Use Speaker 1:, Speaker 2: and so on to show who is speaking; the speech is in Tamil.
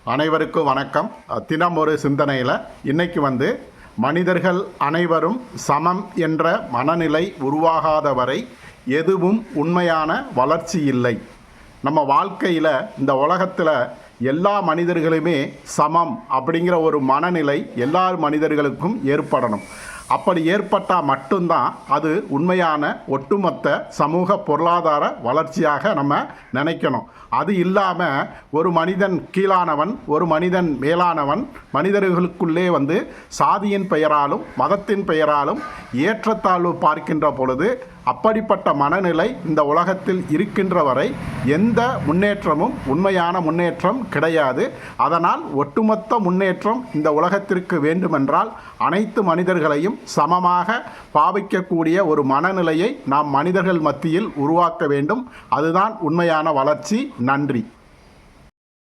Speaker 1: அனைவருக்கும் வணக்கம். தினம் ஒரு சிந்தனையில் இன்னைக்கு மனிதர்கள் அனைவரும் சமம் என்ற மனநிலை உருவாகாத வரை எதுவும் உண்மையான வளர்ச்சி இல்லை. நம்ம வாழ்க்கையில் இந்த உலகத்தில் எல்லா மனிதர்களுமே சமம் அப்படிங்கிற ஒரு மனநிலை எல்லா மனிதர்களுக்கும் ஏற்படணும். அப்படி ஏற்பட்டால் மட்டும்தான் அது உண்மையான ஒட்டுமொத்த சமூக பொருளாதார வளர்ச்சியாக நம்ம நினைக்கணும். அது இல்லாமல் ஒரு மனிதன் கீழானவன், ஒரு மனிதன் மேலானவன், மனிதர்களுக்குள்ளே சாதியின் பெயராலும் மதத்தின் பெயராலும் ஏற்றத்தாழ்வு பார்க்கின்ற பொழுது அப்படிப்பட்ட மனநிலை இந்த உலகத்தில் இருக்கின்ற வரை எந்த முன்னேற்றமும் உண்மையான முன்னேற்றம் கிடையாது. அதனால் ஒட்டுமொத்த முன்னேற்றம் இந்த உலகத்திற்கு வேண்டுமென்றால் அனைத்து மனிதர்களையும் சமமாக பாவிக்கக்கூடிய ஒரு மனநிலையை நாம் மனிதர்கள் மத்தியில் உருவாக்க வேண்டும். அதுதான் உண்மையான வளர்ச்சி. நன்றி.